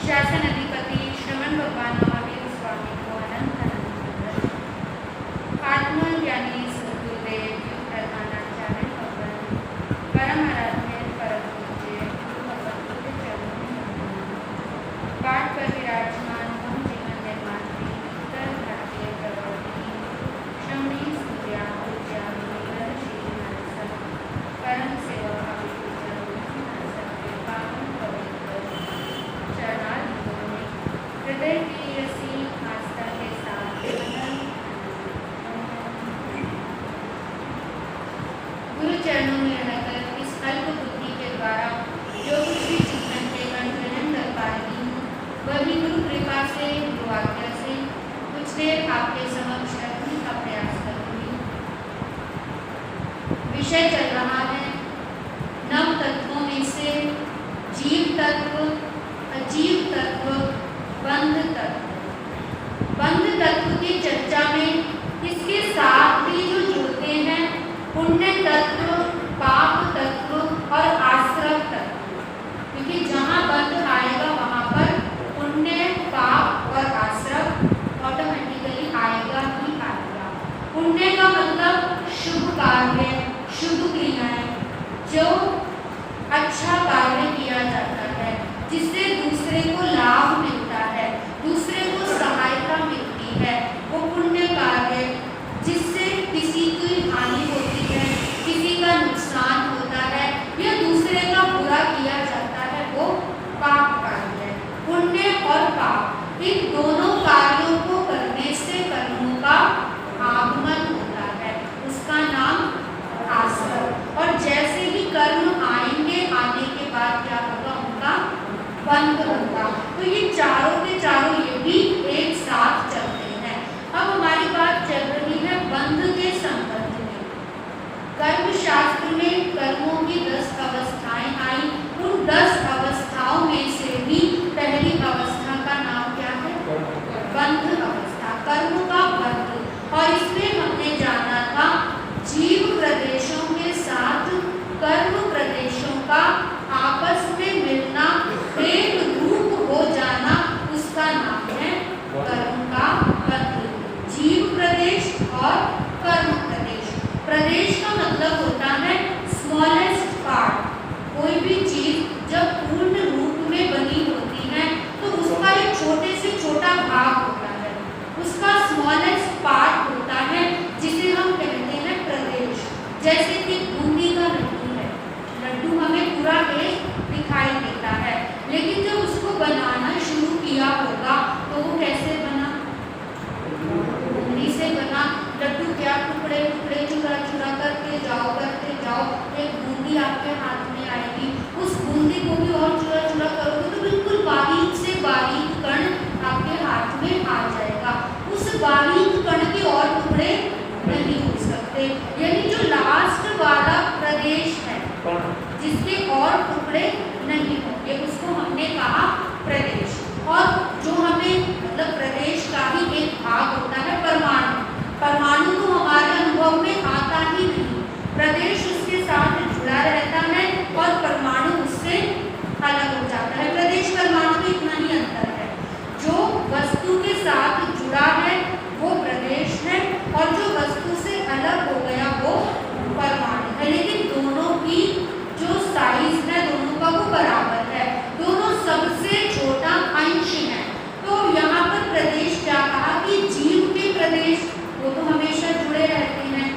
शासन अधिपति श्रवण भगवान महावीर स्वामी को अनंत अनंत आत्मज्ञानी सद्गुरुदेव प्रधानाचार्य भगवान परम आराध्य परम पूज्य गुरु भगवान के चरणों में नमन। पाठ पर विराजमान हम जीवन निर्माण की उत्तर भारतीय प्रवर्तनी श्रमणी सूर्या ऊर्जा निगर श्री नरसर परम सेवा हृदय की रसी आस्था के साथ गुरु चरणों में रहकर इस अल्प बुद्धि के द्वारा जो कुछ भी जीवन के ग्रहण कर पा रही हूँ वही गुरु कृपा से गुरु आज्ञा से कुछ देर आपके समक्ष रखने का प्रयास करूंगी। विषय चल रहा है नव तत्वों में से जीव तत्व, अजीव तत्व, बंध तत्व। बंध तत्व की चर्चा में इसके साथ ही जो जुड़ते हैं पुण्य तत्व, पाप तत्व और आश्रव तत्व, क्योंकि जहाँ बंध आएगा वहाँ पर पुण्य, पाप और आश्रव ऑटोमेटिकली आएगा ही आएगा। पुण्य का मतलब शुभ कार्य, शुभ क्रियाएं, जो अच्छा कार्य किया जाता है जिससे दूसरे को लाभ मिलता है, दूसरे को सहायता मिलती है, वो पुण्य कार्य। जिससे किसी की हानि होती है, किसी का नुकसान होता है या दूसरे का बुरा किया जाता है, वो पाप कार्य है। पुण्य और पाप इन दोनों कार्यों को करने से कर्मों का आगमन होता है, उसका नाम आश्रव। और जैसे ही कर्म आएंगे, आने के बाद क्या होगा, उनका बंध होगा। तो ये चारों के चारों ये भी एक साथ चलते हैं। अब हमारी बात चल रही है बंध के संबंध में। कर्म शास्त्र में कर्मों की 10 अवस्थाएं आई। उन 10 अवस्थाओं में से भी पहली अवस्था का नाम क्या है? बंध अवस्था, कर्म का बंध। और इसमें हमने जाना था जीव प्रदेशों के साथ कर्म प्रदेशों का आपस में मिलना, एक रूप हो जाना, उसका नाम है कर्म का बंध। जीव प्रदेश और कर्म प्रदेश। प्रदेश का मतलब होता है स्मॉलेस्ट पार्ट। कोई भी चीज जब पूर्ण रूप में बनी होती है तो उसका एक छोटे से छोटा भाग होता है, उसका स्मॉलेस्ट पार्ट होता है, जिसे हम कहते हैं प्रदेश। जैसे कि बूंदी का लड्डू है, लड्डू हमें पूरा एक दिखाई देता है, लेकिन जब उसको बनाना शुरू किया होगा तो वो कैसे बना? बूंदी से बना। लड्डू क्या टुकड़े टुकड़े चुरा चुरा करते जाओ, एक बूंदी आपके हाथ में आएगी। उस बूंदी को भी और चुरा चुरा करोगे तो बिल्कुल बारीक से बारीक कण आपके हाथ में आ जाएगा। उस बारीक कण के और टुकड़े नहीं हो सकते। यानी जो लास्ट वाला प्रदेश है जिसके और टुकड़े नहीं होंगे, उसको हमने कहा प्रदेश। और जो हमें मतलब प्रदेश का ही एक भाग होता है परमाणु। परमाणु तो हमारे अनुभव में आता ही नहीं, प्रदेश उसके साथ जुड़ा रहता है और परमाणु उससे अलग हो जाता है। प्रदेश परमाणु में इतना ही अंतर है, जो वस्तु के साथ जुड़ा है वो प्रदेश है और जो वस्तु से अलग हो गया वो परमाणु है। लेकिन दोनों की जो साइज है दोनों का वो बराबर है, दोनों सबसे छोटा अंश है। तो यहाँ पर प्रदेश क्या कहा कि जीव के प्रदेश वो तो हमेशा जुड़े रहते हैं,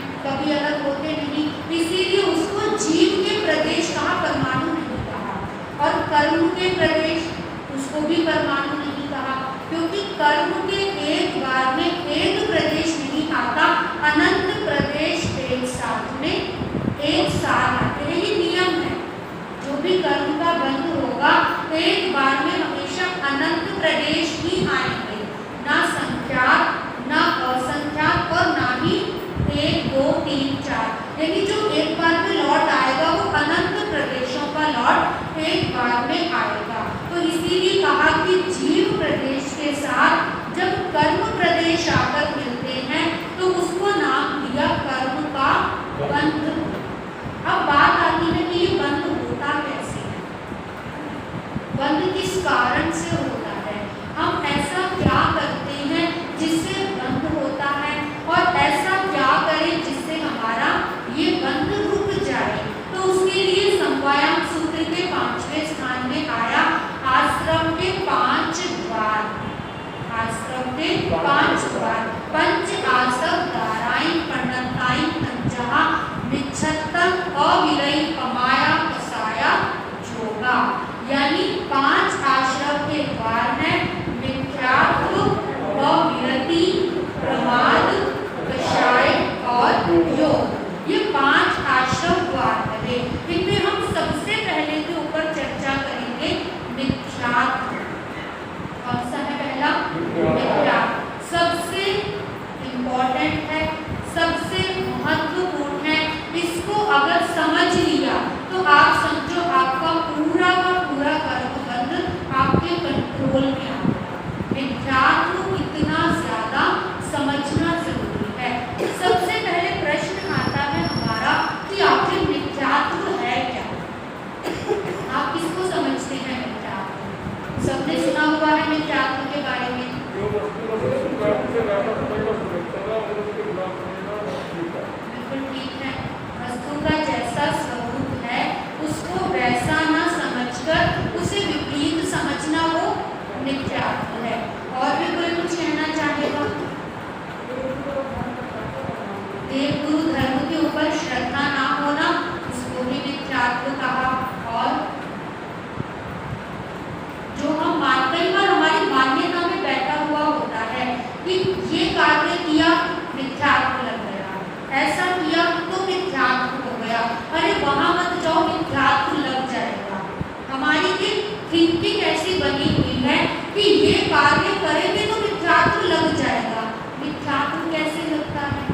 कार्य करेंगे तो मिथ्यात्व लग जाएगा। मिथ्यात्व कैसे लगता है?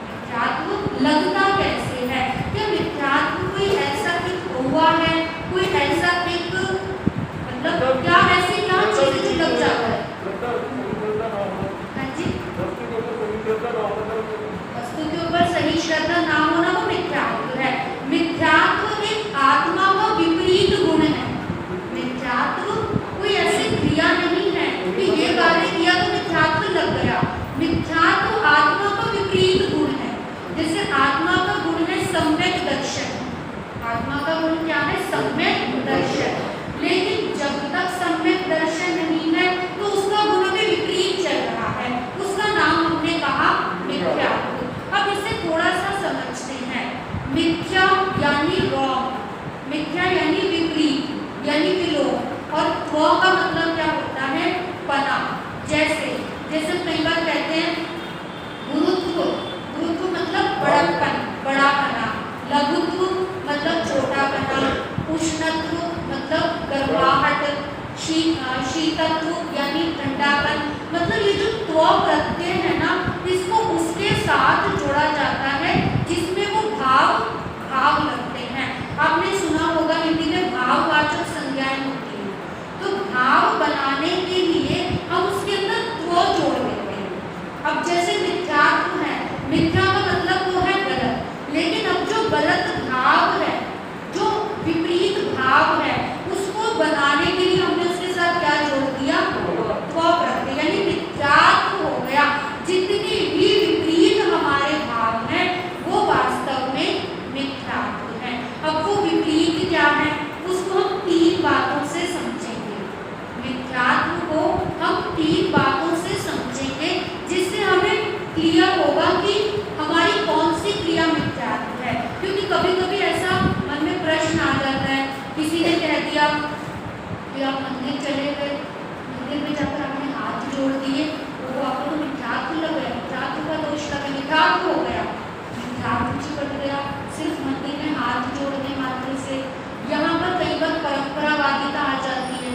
मिथ्यात्व लगता कैसे है? क्या मिथ्यात्व कोई ऐसा एक हुआ है, कोई ऐसा एक मतलब क्या ऐसी क्या चीज जो लग जाता है? हाँ जी, वस्तु के ऊपर सही श्रद्धा ना होना वो मिथ्यात्व है। मिथ्यात्व एक आत्मा का विपरीत गुण है। मिथ्यात्व कोई ऐसी क्रिया नहीं है कि ये कार्य किया तो मिथ्यात्व लग गया। मिथ्यात्व आत्मा का विपरीत गुण है। जैसे आत्मा का गुण है सम्यक दर्शन। आत्मा का गुण क्या है? सम्यक दर्शन। लेकिन जब तक सम्यक दर्शन नहीं है तो उसका गुण भी विपरीत चल रहा है, उसका नाम हमने कहा मिथ्यात्व। अब इसे थोड़ा सा समझते हैं। मिथ्या यानी रॉन्ग, मिथ्या यानी विपरीत यानी विलोप, और त्व का मतलब क्या होता है? पना। जैसे जैसे कई बार कहते हैं गुरुत्व, गुरुत्व मतलब बड़प्पन, बड़ापना। लघुत्व मतलब छोटापना। उष्णत्व मतलब गर्माहट। शीतत्व यानी ठंडापन। मतलब ये जो त्व प्रत्यय है ना, इसको उसके साथ जोड़ा जाता है जिसमें वो भाव लगते हैं। आपने सुना होगा हिंदी में भाववाचक संज्ञाएं होती हैं, तो भाव बनाने के लिए हम उसके अंदर त्व जोड़ देते हैं। अब जैसे मिथ्यात्व है, मिथ्या का मतलब वो है गलत, लेकिन अब जो गलत भाव है, जो विपरीत भाव है, उसको बनाने के लिए हमने उसके साथ क्या जोड़ दिया? त्व प्रत्यय, यानी मिथ्यात्व हो गया। जितनी भी विपरीत हमारे भाव हैं वो वास्तव में मिथ्यात्व है। अब वो विपरीत क्या है उसको हम तीन बातों से समझेंगे। मिथ्यात्व को हम तीन बातों से समझेंगे जिससे हमें क्लियर होगा कि हमारी कौन सी क्रिया मिथ्यात्व है। क्योंकि कभी कभी ऐसा मन में प्रश्न आ जाता है, किसी ने कह दिया कि आप मंदिर चले गए, मंदिर में जाकर आपने हाथ जोड़ दिए, वो आपको मिथ्यात्व लग गया, मिथ्यात्व का दोष लगा, मिथ्यात्व हो गया, मिथ्यात्व चिपट गया सिर्फ मंदिर में हाथ जोड़ने मात्र से। यहाँ पर कई बार परंपरावादिता आ जाती है।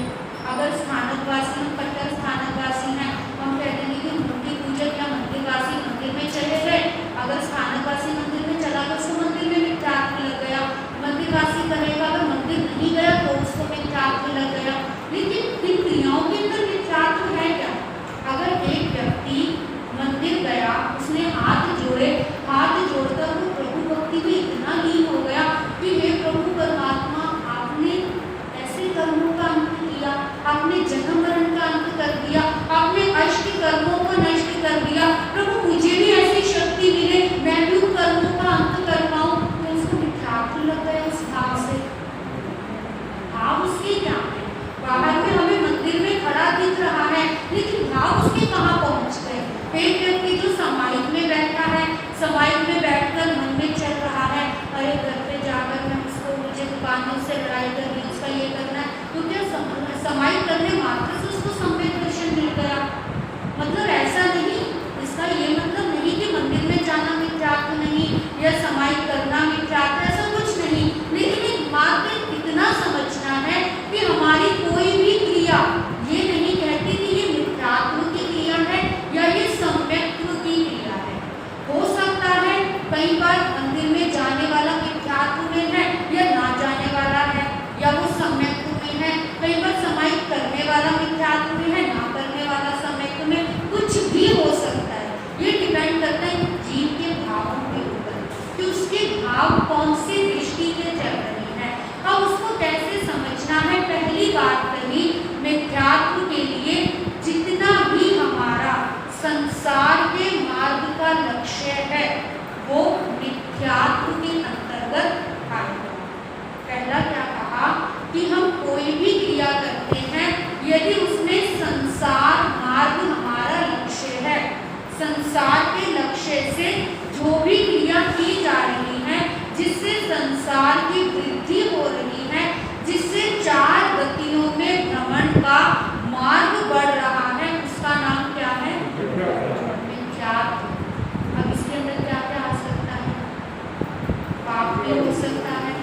अगर स्थानकवासी, हम कट्टर स्थानकवासी हैं, हम कहते हैं कि मूर्ति पूजक या मंदिरवासी मंदिर में चले गए। अगर स्थानकवासी मंदिर में चला तो उसको मंदिर में मिथ्यात्व लग गया। मंदिरवासी करेगा अगर मंदिर नहीं गया तो उसको मिथ्यात्व लग गया। लेकिन इन क्रियाओं के अंदर मिथ्यात्व है क्या? अगर एक व्यक्ति मंदिर गया, उसने हाथ जोड़े, हाथ जोड़कर वो प्रभु भक्ति में इतना लीन हो गया कि हे प्रभु परमात्मा, आपने ऐसे कर्मों का अंत किया, आपने जन्म मरण का अंत कर दिया, आपने अष्ट कर्मों को नष्ट कर दिया, प्रभु मुझे भी ऐसी शक्ति मिले, मैं भी उन कर्मों का अंत कर पाऊं। तो उसको मिथ्यात्व लग गया इस भाव से। भाव उसके क्या है? बाहर में हमें मंदिर में खड़ा दिख रहा है, लेकिन भाव उसके कहाँ पहुंच गए? एक व्यक्ति जो समाहित में बैठा है, समाहित में बैठकर मन में चल रहा है, अरे घर पे जाकर मैं उसको, मुझे दुकानों से लड़ाई करनी, उसका ये करना है, तो क्या समाहित करने मात्र से उसको सम्यक दर्शन मिल गया? मतलब ऐसा नहीं, इसका ये मतलब नहीं कि मंदिर में जाना मिथ्यात्व नहीं या समाहित करना मिथ्यात्व, ऐसा कुछ नहीं। लेकिन एक मात्र इतना समझना है कि हमारी कोई भी क्रिया ये नहीं कहती कि ये मिथ्यात्व की क्रिया है या ये सम्यक्त्व की क्रिया है। हो सकता है कई बार मंदिर में जाने वाला मिथ्यात्व में है या ना जाने वाला है, या वो सम्यक्त्व में है। कई बार समाहित करने वाला मिथ्यात्व में है, ना करने वाला सम्यक्त्व में, कुछ भी हो सकता है। ये डिपेंड करता है जीव के भावों के ऊपर कि उसके भाव कौन सी दृष्टि के चल रही है। अब उसको कैसे समझना है? पहली बात कही, मिथ्यात्व के लिए जितना भी हमारा संसार के मार्ग का लक्ष्य है वो मिथ्यात्व के अंतर्गत आएगा। पहला क्या कहा कि हम कोई भी क्रिया करते हैं, यदि उसमें संसार मार्ग हमारा लक्ष्य है, संसार के लक्ष्य से जो भी क्रिया की जा रही है, जिससे संसार की वृद्धि हो रही है, जिससे चार गतियों में भ्रमण का मार्ग बढ़ रहा है, उसका नाम क्या है? मिथ्यात्व। अब इसके अंदर क्या क्या आ सकता है? पाप भी हो सकता है,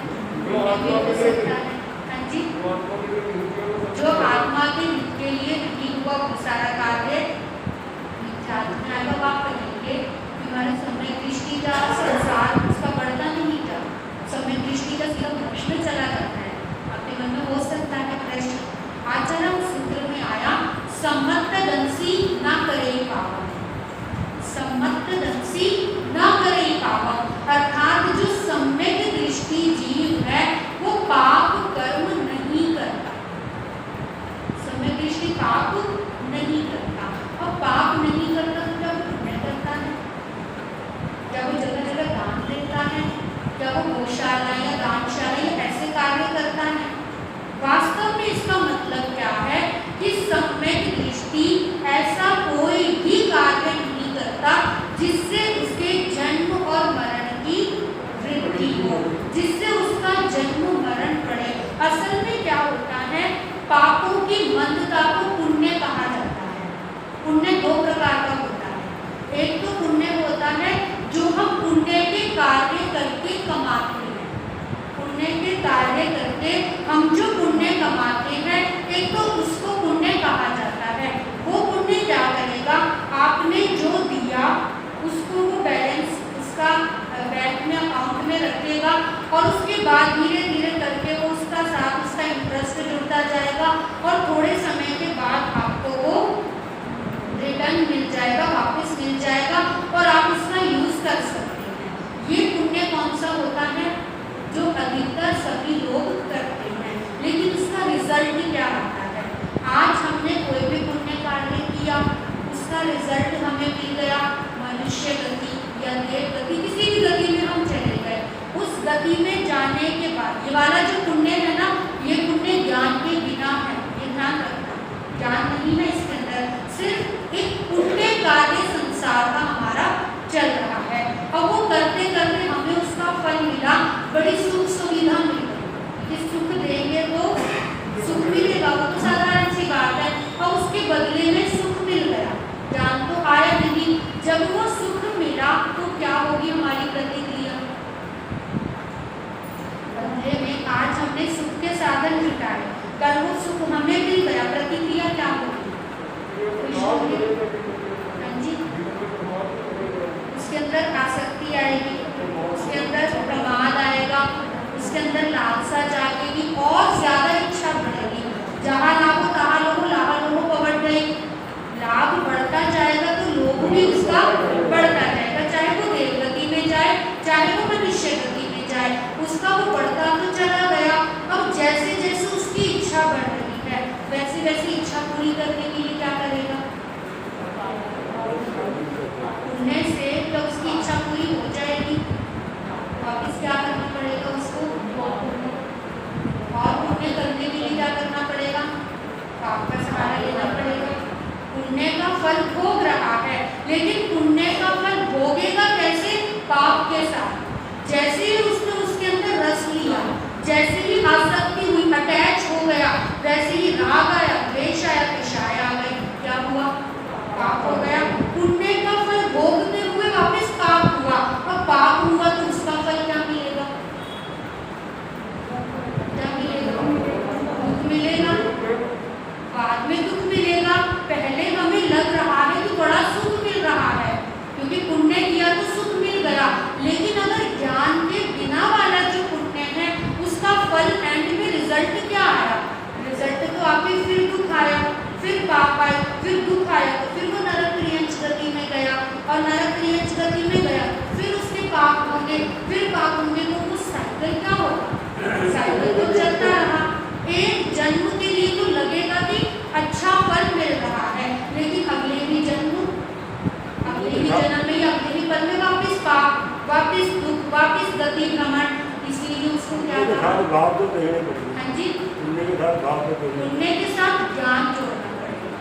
पुण्य भी हो सकता है। हाँ जी, जो आत्मा के हित के लिए नहीं हुआ वो सारा कार्य मिथ्यात्व में आएगा। आप कहेंगे हमारे समय दृष्टि का संसार उसका बढ़ता नहीं था, समय दृष्टि का सिर्फ भ्रष्ट चला जाता है। आपके मन में हो सकता है प्रश्न, आचरण सूत्र में आया सम्मतदंसी न करे पावक, सम्मतदंसी न करे पावक, अर्थात जो सम्यक दृष्टि जीव है वो पाप कर्म नहीं करता, सम्यक दृष्टि पाप नहीं करता। और पाप नहीं करता तो क्या वो पुण्य करता है, क्या वो जगह जगह दान देता है, क्या वो गौशाला या दानशाला या ऐसे कार्य करता है? वास्तव में इसका मतलब क्या है कि सम्यक दृष्टि ऐसा कोई भी कार्य नहीं करता जिससे उसके जन्म और मरण की वृद्धि हो, जिससे उसका जन्म मरण पड़े। असल में क्या होता है, पापों की मंदता को पुण्य कहा जाता है। पुण्य दो प्रकार का होता है, एक तो पुण्य होता है जो हम पुण्य के कार्य करके कमाते हैं, पुण्य के कार्य करके हम जो पुण्य कमाते हैं, एक तो उसको पुण्य कहा जाता है। वो पुण्य क्या करेगा, आपने जो दिया उसको वो बैलेंस उसका बैंक में अकाउंट में रखेगा और उसके बाद धीरे धीरे करके वो उसका साथ उसका इंटरेस्ट जुड़ता जाएगा और थोड़े समय के बाद आपको वो रिटर्न मिल जाएगा, वापस मिल जाएगा और आप उसका यूज कर सकते हैं। ये पुण्य कौन सा होता है, जो अधिकतर सभी लोग करते हैं, लेकिन उसका रिजल्ट क्या आता है। आज हमने कोई भी पुण्य कार्य किया, उसका रिजल्ट हमें मिल गया मनुष्य गति या देव गति, किसी भी गति में हम चले गए। उस गति में जाने के बाद ये वाला जो पुण्य है ना, ये पुण्य ज्ञान के बिना है, ये ध्यान रखना, ज्ञान नहीं है इसके अंदर, सिर्फ एक पुण्य कार्य संसार का हमारा चल रहा है और वो करते करते हमें उसका फल मिला, बड़ी सुख सुविधा मिल गई। कि सुख देंगे तो सुख मिलेगा, वो तो साधारण सी बात है, और उसके बदले में सुख मिल गया, ज्ञान तो आया नहीं। जब वो सुख मिला तो क्या होगी हमारी प्रतिक्रिया, बदले में आज हमने सुख के साधन जुटाए, कल वो सुख हमें मिल गया, प्रतिक्रिया क्या होगी, उसके अंदर आसक्ति आएगी, उसके अंदर प्रमाद आएगा, उसके अंदर लालसा जागेगी और ज्यादा इच्छा बढ़ेगी। जहाँ लाभ हो तहाँ लोगों को बढ़ गई, लाभ बढ़ता जाएगा तो लोग भी उसका बढ़ता जाएगा, चाहे वो देवगति में जाए चाहे वो मनुष्य गति में जाए, उसका वो बढ़ता तो चला गया। अब जैसे जैसे उसकी इच्छा बढ़ रही है वैसे वैसे इच्छा पूरी करने के लिए क्या करेगा, पुण्य से जब उसकी इच्छा पूरी हो जाएगी वापस क्या करना पड़ेगा उसको, और पुण्य करने के लिए क्या करना पड़ेगा, पाप का सहारा लेना पड़ेगा। पुण्य का फल भोग रहा है, लेकिन पुण्य का फल भोगेगा कैसे, पाप के साथ। जैसे ही उसने उसके अंदर रस लिया, जैसे ही आसक्ति हुई, अटैच हो गया, वैसे ही राग आया, द्वेष आया, विषाया आ गई, क्या हुआ, पाप हो गया। पुण्य का फल भोगते हुए वापस पाप हुआ, और पाप हुआ तो उसका फल क्या मिलेगा, क्या मिलेगा, दुख मिलेगा, बाद में दुख मिलेगा। पहले हमें लग रहा है कि बड़ा सुख मिल रहा है क्योंकि पुण्य किया तो सुख मिल गया, लेकिन अगर ज्ञान के बिना वाला जो पुण्य है उसका फल एंड में रिजल्ट क्या आया, रिजल्ट तो आपके फिर दुख आया, फिर पाप आया, फिर दुख आया, तो फिर वो नरक त्रियंच गति में गया, और नरक त्रियंच गति में गया फिर उसके पाप होंगे, फिर पाप होंगे, तो वो साइकिल क्या होगा, साइकिल तो चलता रहा। एक जन्म के लिए तो लगेगा कि अच्छा फल मिल रहा है, लेकिन अगले ही जन्म में या अगले ही पल में वापस पाप, वापस दुख, वापस गति भ्रमण। इसीलिए उसको क्या हाँ जी, पुण्य के साथ ज्ञान जोड़ना पड़ेगा।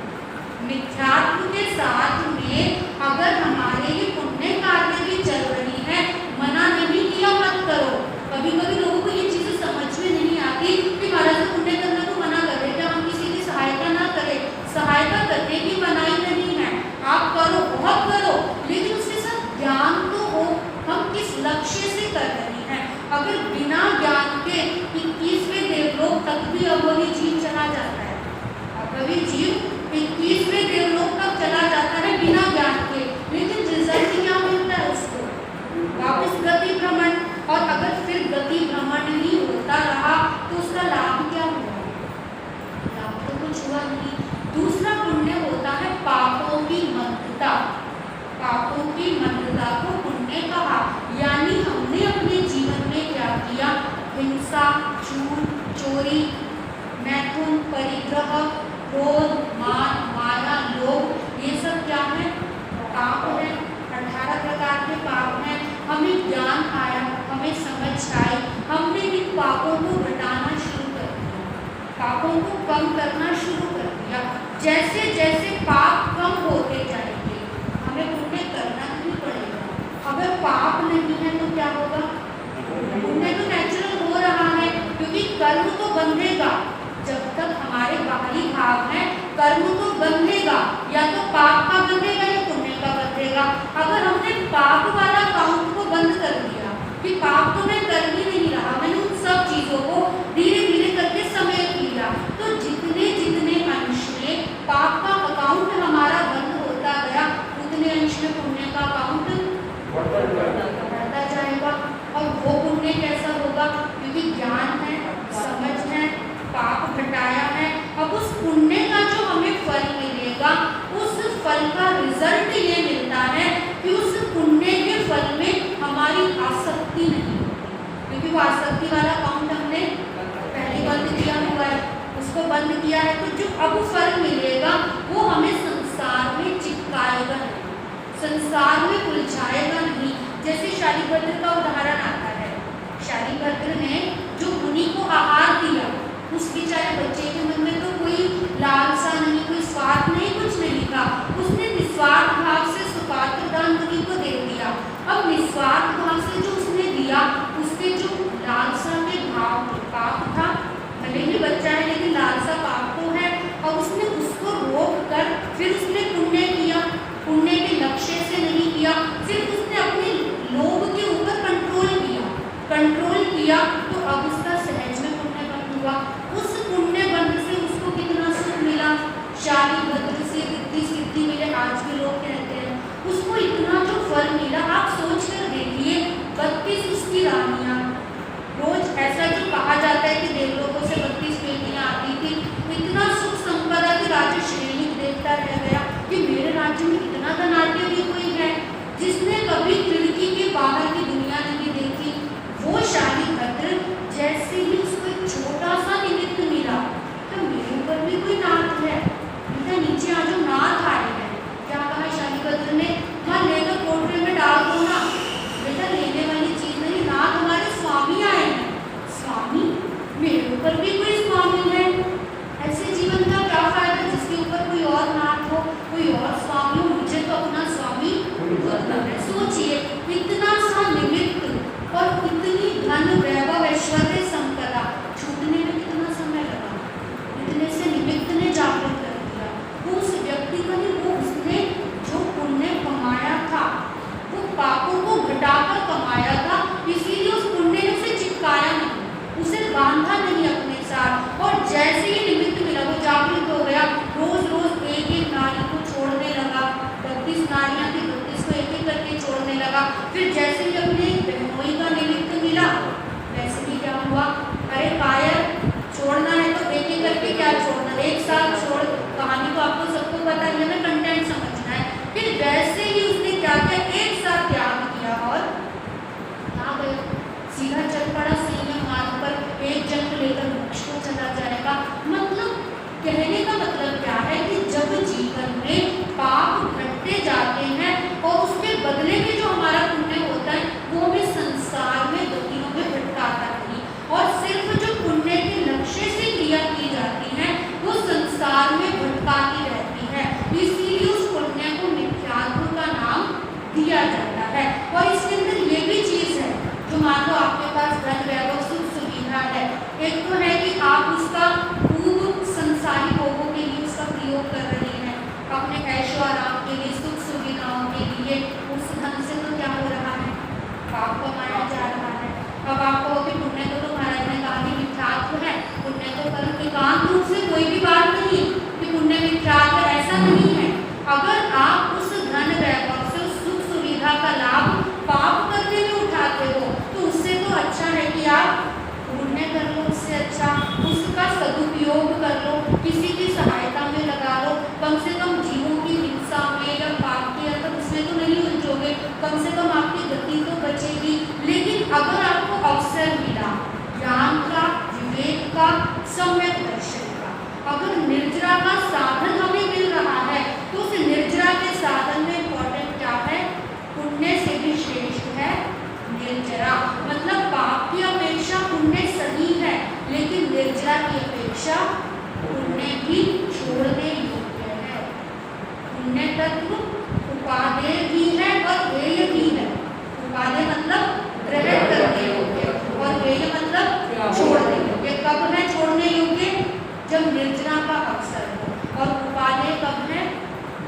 मिथ्यात्व के साथ में अगर हमारे ये पुण्य कार्य भी चल रही है, मना नहीं किया मत करो। कभी कभी लोगों को ये चीजें समझ में नहीं आती कि महाराज पुण्य करने को मना कर रहे, क्या हम किसी की सहायता ना करें, सहायता करने की मनाही नहीं है, आप करो, बहुत करो, लेकिन उसके साथ ज्ञान तो हो, हम किस लक्ष्य से कर रहे हैं। अगर बिना ज्ञान के 21वें देवलोक तक भी अबोली जीव चला जाता है, अबोली जीव हिंसा, झूठ, चोरी, मैथुन, परिग्रह, क्रोध, मान, माया, लोभ, ये सब क्या है? पाप है। 18 प्रकार के पाप हैं। हमें ज्ञान आया, हमें समझ आई, हमने इन पापों को घटाना शुरू कर दिया, पापों को कम करना शुरू कर दिया। जैसे जैसे पाप कम होते जाएंगे हमें पुण्य करना नहीं पड़ेगा। अगर पाप नहीं है तो क्या होगा? पुण्य तो नेचुरल हो रहा है, क्योंकि कर्म तो बंधेगा। जब तक हमारे बाहरी भाव हैं कर्म तो बंधेगा, या तो पाप का बंधेगा या पुण्य का बंधेगा। अगर हमने पाप वाला अकाउंट को बंद कर दिया कि पाप तो मैं कर ही नहीं रहा, मैंने उन सब चीजों को धीरे धीरे करके समेट लिया, तो जितने जितने अंश में पाप का अकाउंट हमारा बंद होता गया उतने अंश में पुण्य का अकाउंट बढ़ता जाएगा। और वो पुण्य कैसा होगा? क्योंकि ज्ञान है, समझ है, पाप घटाया है। अब उस पुण्य का जो हमें फल मिलेगा, उस फल का रिजल्ट ये मिलता है कि उस पुण्य के फल में हमारी आसक्ति नहीं होती, क्योंकि वो आसक्ति वाला अकाउंट हमने पहले बंद किया हुआ है, उसको बंद किया है। तो जो अब फल मिलेगा वो हमें संसार में चिपकाएगा नहीं, संसार में उलझाएगा नहीं। जैसे शालीभद्र का उदाहरण आता है। शालीभद्र ने जो मुनि को आहार दिया, उस बेचारे बच्चे के मन में तो कोई लालसा नहीं, कोई स्वार्थ नहीं, कुछ नहीं था। उसने निस्वार्थ भाव से सुपात्र दान मुनि को दे दिया। अब निस्वार्थ भाव से जो उसने दिया, उसके जो लालसा के भाव पाप था, भले ही बच्चा है लेकिन लालसा पाप तो है, और उसने उसको रोक कर फिर उसने पुण्य किया। पुण्य के लक्ष्य से नहीं किया, सिर्फ उसने अपने लोभ के ऊपर कंट्रोल किया, तो अब उसका सहज में पुण्य बंध हुआ। उस पुण्य बंध से उसको कितना सुख मिला? शालीभद्र से रिद्धि सिद्धि मिले, आज भी लोग कहते हैं। उसको इतना जो फल मिला, आप सोच कर देखिए। 32 उसकी रानियां, रोज ऐसा जो कहा जाता है कि देवलोकों से 32 बेटियां आती थी। इतना सुख संपदा के राज्य श्रेणी देखता रह गया कि मेरे राज्य में इतना धनाढ्य भी कोई है जिसने कभी खिड़की के बाहर की दुनिया नहीं देखी। वो शालीभद्र जैसे ही उसको एक छोटा सा निमित्त मिला, तो मेरे ऊपर भी कोई नाथ है, बेटा नीचे आ जाओ, नाथ आए हैं। क्या कहा शालीभद्र ने? हाँ, लेकर कोठरे में डाल दो ना। बेटा लेने वाली चीज नहीं, नाथ हमारे स्वामी आए हैं। स्वामी? मेरे ऊपर भी कोई स्वामी है? ऐसे जीवन का क्या फायदा जिसके ऊपर कोई और नाथ हो, कोई और स्वामी हो? मुझे तो अपना स्वामी है। सोचिए, इतना सा निमित्त और इतनी धन वैभव ऐश्वर्य संपदा छूटने में कितना समय लगा? इतने से निमित्त ने जागृत कर दिया। वो उस व्यक्ति को नहीं, वो उसने जो पुण्य कमाया था वो पापों को घटाकर कमाया था, इसीलिए उस पुण्य ने उसे चिपकाया नहीं, उसे बांधा नहीं अपने साथ। और जैसे ही निमित्त मिला वो जागृत हो गया। रोज रोज एक एक नारी को छोड़ने लगा। 32 नारियां थी, 32 को एक एक करके छोड़ने लगा। फिर जैसे ही अपने बहनोई का निमित्त मिला, वैसे ही क्या हुआ? अरे कायर, छोड़ना है तो एक एक करके क्या छोड़ना, एक साथ छोड़। कहानी को आपको सबको पता ही है, हमें कंटेंट समझना है। फिर वैसे ही उसने क्या किया? एक साथ त्याग किया और कहाँ गया? सीधा चल पड़ा संयम मार्ग पर। एक जन्म लेकर मोक्ष को चला जाएगा। मतलब कहने का मतलब क्या है कि जब जीवन में पाप घटते जाते हैं और उसके बदले में जो हमारा पुण्य होता है वो हमें संसार में गतियों में भटकाता नहीं, और सिर्फ जो पुण्य के लक्ष्य से क्रिया की जाती है वो संसार में भटकाती रहती है। इसीलिए उस पुण्य को मिथ्यात्व का नाम दिया जाता है। और इसके अंदर ये भी चीज है, जो मान लो आपके पास धन वैभव सुख सुविधा है, एक तो है कि आप उसका खूब संसारी भोगों के लिए उसका प्रयोग कर रहे हैं, अपने ऐशो आराम के लिए, सुख सुविधाओं के लिए। उस धन से तो क्या हो रहा है? पाप कमाया जा रहा है। अब आप कहो कि पुण्य तो महाराज ने कहा कि मिथ्यात्व है, पुण्य तो कर्म एकांत रूप से कोई भी बात नहीं कि पुण्य मिथ्यात्व, ऐसा नहीं है। अगर आप उस धन वैभव से उस सुख सुविधा का लाभ पाप करने में उठाते हो तो उससे तो अच्छा है कि आप पुण्य कर लो। उससे अच्छा अपेक्षा पुण्य भी छोड़ने योग्य है। पुण्य तत्व उपादेय भी है और हेय भी है। उपादेय मतलब ग्रहण करने योग्य और हेय मतलब छोड़ने योग्य। कब है छोड़ने योग्य? जब निर्जना का अवसर हो। और उपादेय कब है?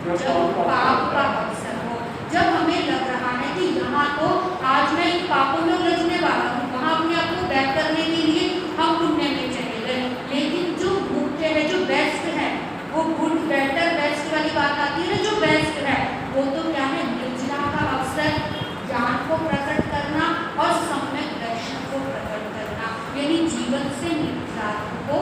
जब पाप का अवसर हो। जब हमें लग रहा है कि यहाँ तो आज मैं इन पापों में उलझने वाला हूँ, वहाँ अपने आप को बैक करने के लिए हम पुण्य में चले गए। लेकिन जो मुख्य है, जो बेस्ट है, वो गुड बेटर बेस्ट वाली बात आती है ना, जो बेस्ट है वो तो क्या है? निर्जना का अवसर, ज्ञान को प्रकट करना और सम्यक दर्शन को प्रकट करना, यानी जीवन से निहितार्थ को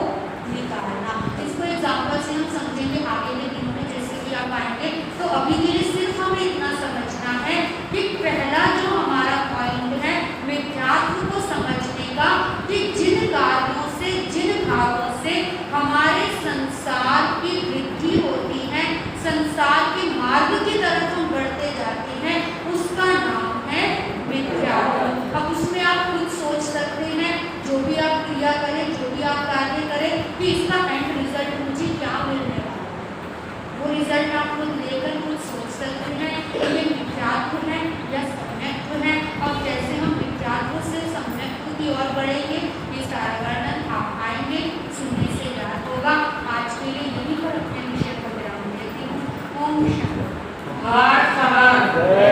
निकालना। इसको एग्जाम्पल से हम समझेंगे आगे के दिनों में जैसे कि आप आएंगे। तो अभी के लिए सिर्फ हमें इतना समझना है कि पहला जो हमारा पॉइंट है मिथ्यात्व को समझने का, कि जिन कार्यों से, जिन भावों से हमारे संसार की वृद्धि होती है, संसार के मार्ग की तरफ हम बढ़ते जाते हैं, उसका नाम है मिथ्यात्व। अब उसमें आप खुद सोच सकते हैं, जो भी आप क्रिया करें, जो भी आप कार्य करें, कि इसका एंड रिजल्ट मुझे क्या मिलने वाला है, वो रिजल्ट आप खुद लेकर खुद सोच सकते हैं कि ये मिथ्यात्व है या सम्यक्त्व है। और कैसे हम मिथ्यात्व से सम्यक्त्व की ओर बढ़ेंगे, ये सारा वर्णन आप आएंगे, सुनने से याद होगा। आज के लिए यही पर अपने विषय को विराम देती हूँ। ओम शांति।